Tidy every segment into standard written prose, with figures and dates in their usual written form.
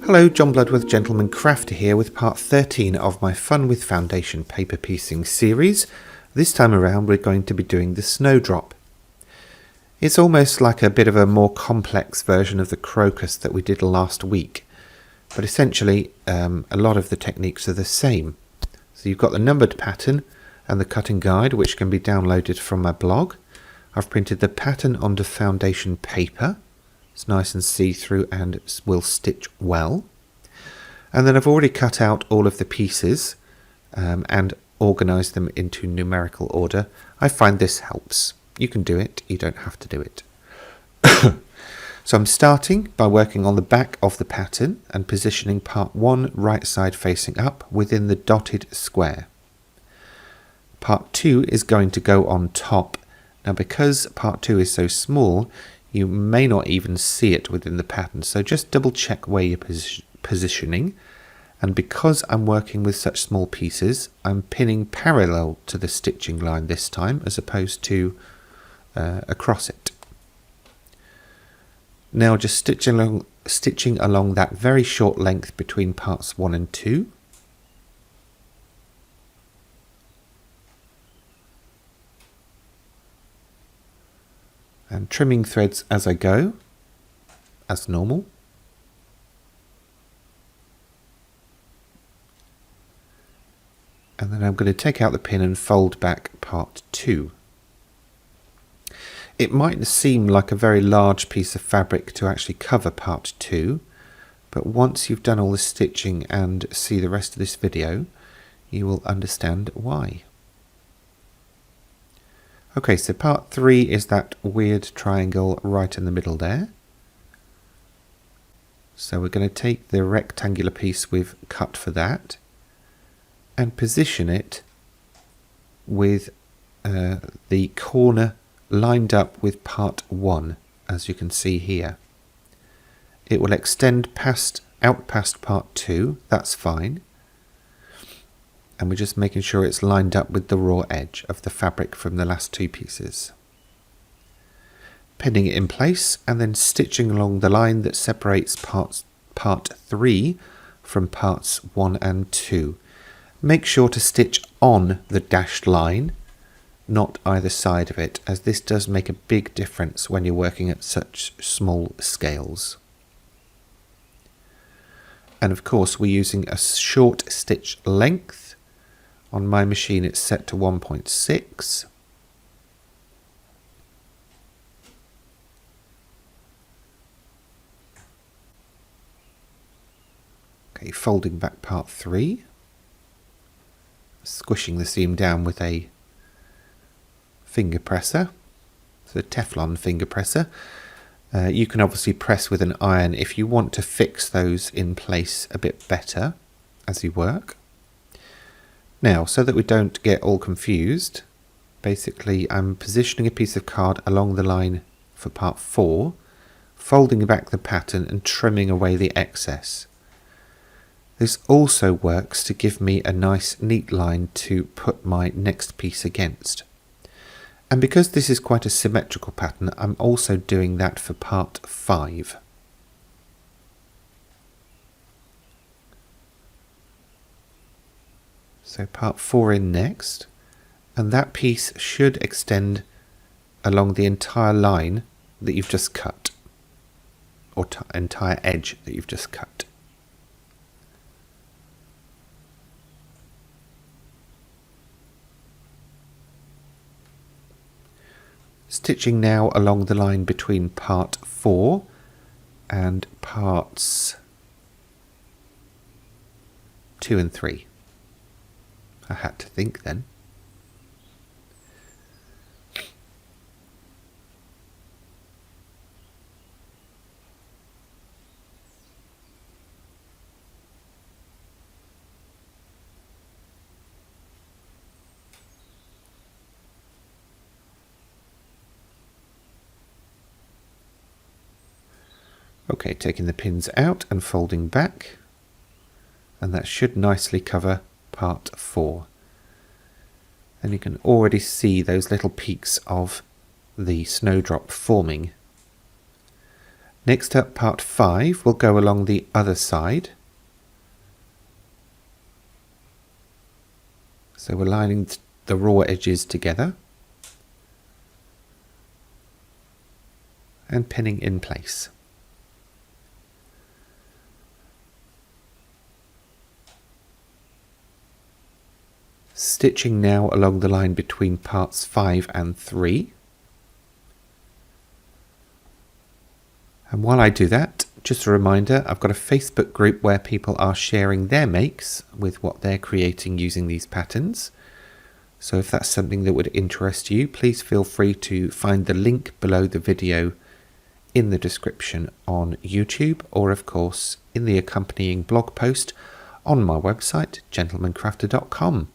Hello, John Bloodworth Gentleman Crafter here with part 13 of my Fun with Foundation paper piecing series. This time around we're going to be doing the Snowdrop. It's almost like a bit of a more complex version of the crocus that we did last week, but essentially a lot of the techniques are the same. So you've got the numbered pattern and the cutting guide, which can be downloaded from my blog. I've printed the pattern onto foundation paper. It's nice and see-through and will stitch well. And then I've already cut out all of the pieces and organised them into numerical order. I find this helps. You can do it, you don't have to do it. So I'm starting by working on the back of the pattern and positioning part 1 right side facing up within the dotted square. Part 2 is going to go on top. Now because part 2 is so small, you may not even see it within the pattern, so just double check where you're positioning. And because I'm working with such small pieces, I'm pinning parallel to the stitching line this time as opposed to across it. Now just stitching along that very short length between parts 1 and 2. And trimming threads as I go, as normal. And then I'm going to take out the pin and fold back part 2. It might seem like a very large piece of fabric to actually cover part 2, but once you've done all the stitching and see the rest of this video, you will understand why. Okay, so part 3 is that weird triangle right in the middle there. So we're going to take the rectangular piece we've cut for that and position it with the corner lined up with part 1, as you can see here. It will extend out past part 2, that's fine. And we're just making sure it's lined up with the raw edge of the fabric from the last 2 pieces. Pinning it in place and then stitching along the line that separates part 3 from parts 1 and 2. Make sure to stitch on the dashed line, not either side of it, as this does make a big difference when you're working at such small scales. And of course we're using a short stitch length. On my machine it's set to 1.6. Okay, folding back part 3. Squishing the seam down with a finger presser. So a Teflon finger presser. You can obviously press with an iron if you want to fix those in place a bit better as you work. Now, so that we don't get all confused, basically I'm positioning a piece of card along the line for part 4, folding back the pattern and trimming away the excess. This also works to give me a nice neat line to put my next piece against. And because this is quite a symmetrical pattern, I'm also doing that for part 5. So part 4 in next, and that piece should extend along the entire line that you've just cut, or entire edge that you've just cut. Stitching now along the line between part 4 and parts 2 and 3. I had to think then. Okay, taking the pins out and folding back, and that should nicely cover part 4. And you can already see those little peaks of the snowdrop forming. Next up, part 5 will go along the other side. So we're lining the raw edges together and pinning in place. Stitching now along the line between parts 5 and 3. And while I do that, just a reminder, I've got a Facebook group where people are sharing their makes with what they're creating using these patterns. So if that's something that would interest you, please feel free to find the link below the video in the description on YouTube, or of course in the accompanying blog post on my website, gentlemancrafter.com.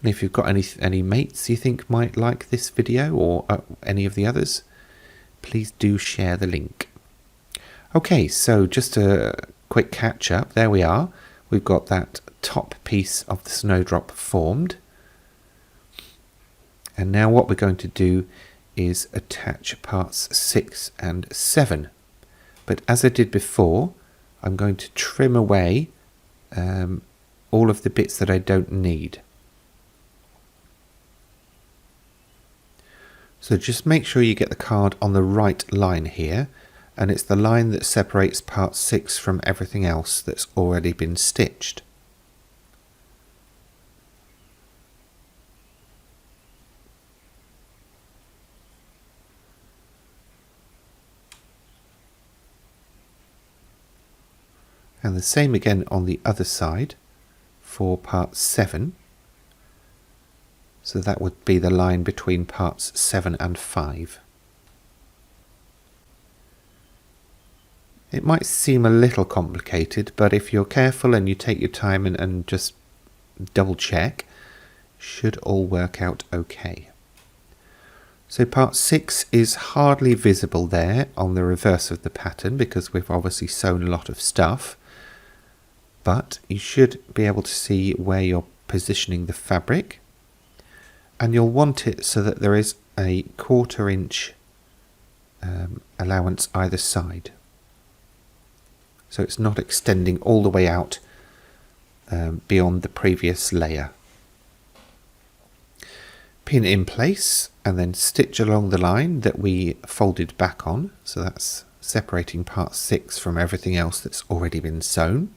And if you've got any mates you think might like this video or any of the others, please do share the link. Okay, so just a quick catch up. There we are. We've got that top piece of the snowdrop formed. And now what we're going to do is attach parts 6 and 7. But as I did before, I'm going to trim away all of the bits that I don't need. So just make sure you get the card on the right line here, and it's the line that separates part 6 from everything else that's already been stitched. And the same again on the other side for part 7. So that would be the line between parts 7 and 5. It might seem a little complicated, but if you're careful and you take your time and just double check, should all work out okay. So part 6 is hardly visible there on the reverse of the pattern because we've obviously sewn a lot of stuff, but you should be able to see where you're positioning the fabric. And you'll want it so that there is a 1/4 inch allowance either side. So it's not extending all the way out beyond the previous layer. Pin in place and then stitch along the line that we folded back on. So that's separating part 6 from everything else that's already been sewn.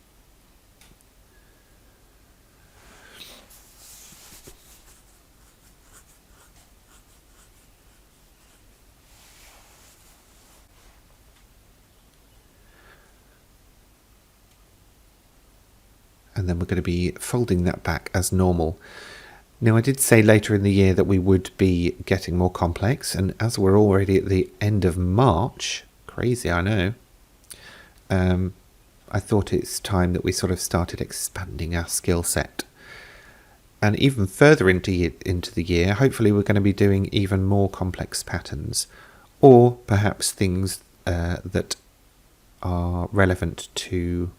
And then we're going to be folding that back as normal. Now I did say later in the year that we would be getting more complex, and as we're already at the end of March, crazy I know, I thought it's time that we sort of started expanding our skill set. And even further into the year, hopefully we're going to be doing even more complex patterns, or perhaps things that are relevant to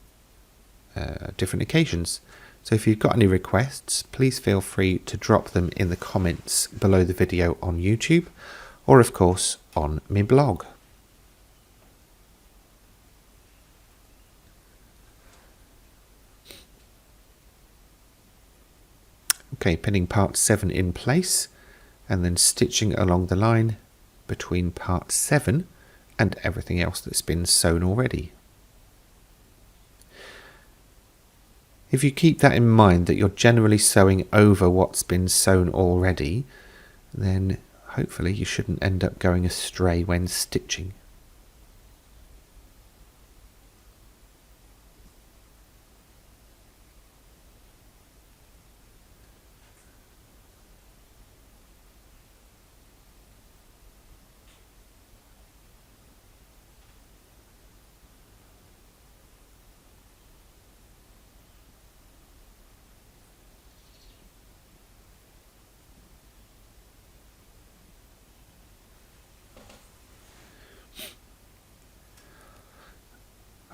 different occasions. So if you've got any requests, please feel free to drop them in the comments below the video on YouTube, or of course on my blog. Okay, pinning part 7 in place and then stitching along the line between part 7 and everything else that's been sewn already. If you keep that in mind, that you're generally sewing over what's been sewn already, then hopefully you shouldn't end up going astray when stitching.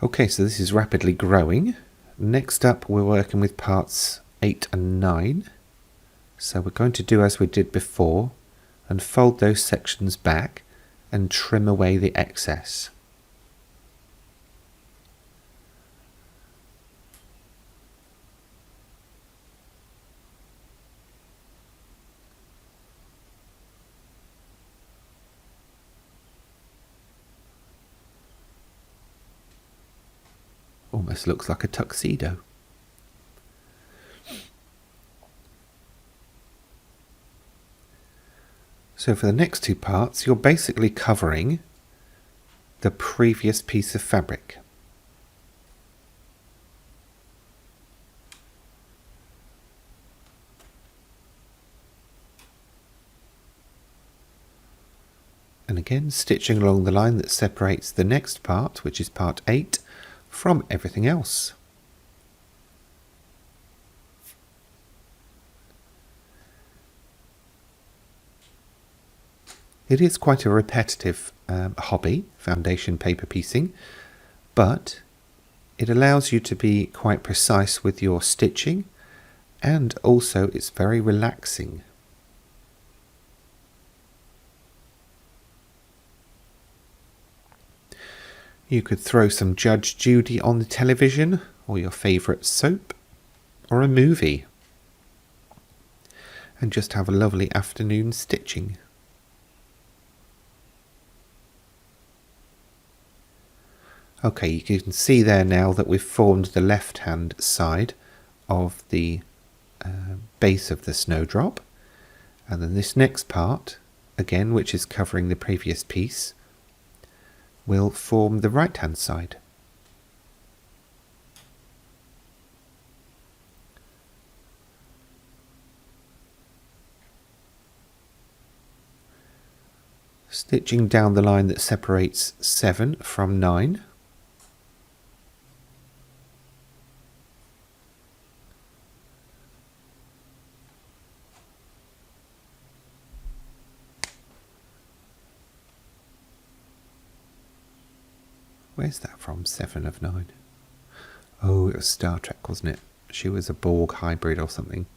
Okay, so this is rapidly growing. Next up we're working with parts 8 and 9. So we're going to do as we did before and fold those sections back and trim away the excess. Almost looks like a tuxedo. So for the next two parts, you're basically covering the previous piece of fabric. And again, stitching along the line that separates the next part, which is part 8, from everything else. It is quite a repetitive hobby, foundation paper piecing, but it allows you to be quite precise with your stitching, and also it's very relaxing. You could throw some Judge Judy on the television, or your favourite soap, or a movie, and just have a lovely afternoon stitching. Okay, you can see there now that we've formed the left-hand side of the base of the Snowdrop. And then this next part, again, which is covering the previous piece, will form the right-hand side. Stitching down the line that separates 7 from 9. Where's that from, 7 of 9? Oh, it was Star Trek, wasn't it? She was a Borg hybrid or something.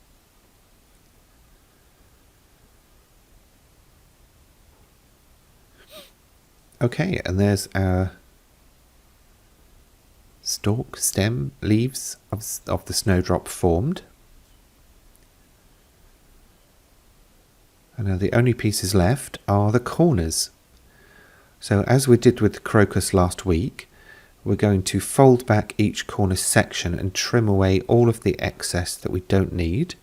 Okay, and there's our stalk, stem, leaves of the Snowdrop formed. And now the only pieces left are the corners. So as we did with the crocus last week, we're going to fold back each corner section and trim away all of the excess that we don't need.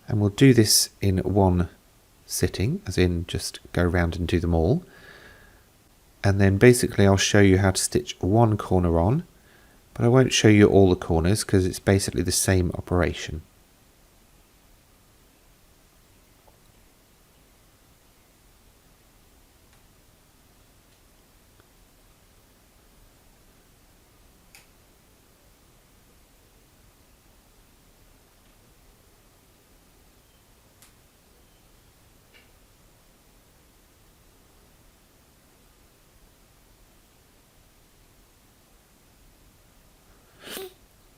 And we'll do this in one sitting, as in just go around and do them all. And then basically I'll show you how to stitch one corner on, but I won't show you all the corners because it's basically the same operation.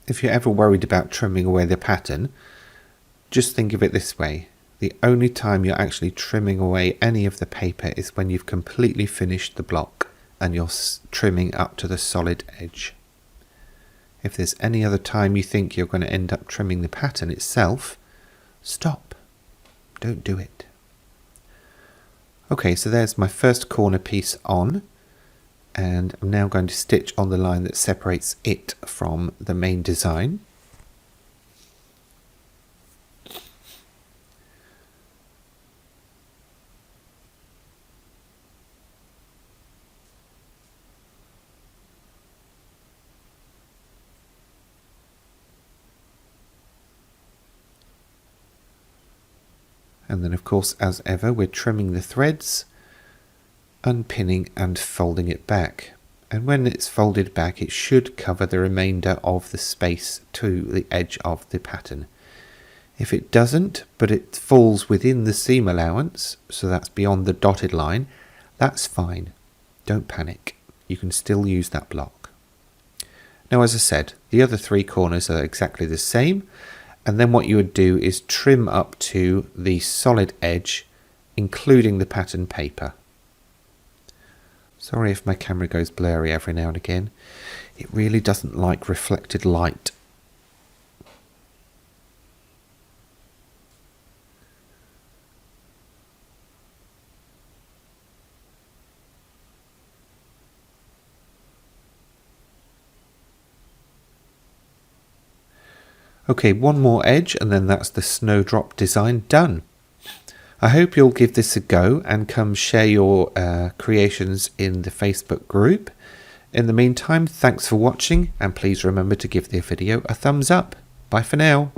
If you're ever worried about trimming away the pattern, just think of it this way. The only time you're actually trimming away any of the paper is when you've completely finished the block and you're trimming up to the solid edge. If there's any other time you think you're going to end up trimming the pattern itself, stop. Don't do it. Okay, so there's my first corner piece on. And I'm now going to stitch on the line that separates it from the main design. And then of course, as ever, we're trimming the threads, unpinning and folding it back, and when it's folded back it should cover the remainder of the space to the edge of the pattern. If it doesn't, but it falls within the seam allowance, so that's beyond the dotted line, that's fine. Don't panic, you can still use that block. Now as I said, the other 3 corners are exactly the same, and then what you would do is trim up to the solid edge, including the pattern paper. Sorry if my camera goes blurry every now and again. It really doesn't like reflected light. Okay, one more edge and then that's the Snowdrop design done. I hope you'll give this a go and come share your creations in the Facebook group. In the meantime, thanks for watching and please remember to give the video a thumbs up. Bye for now.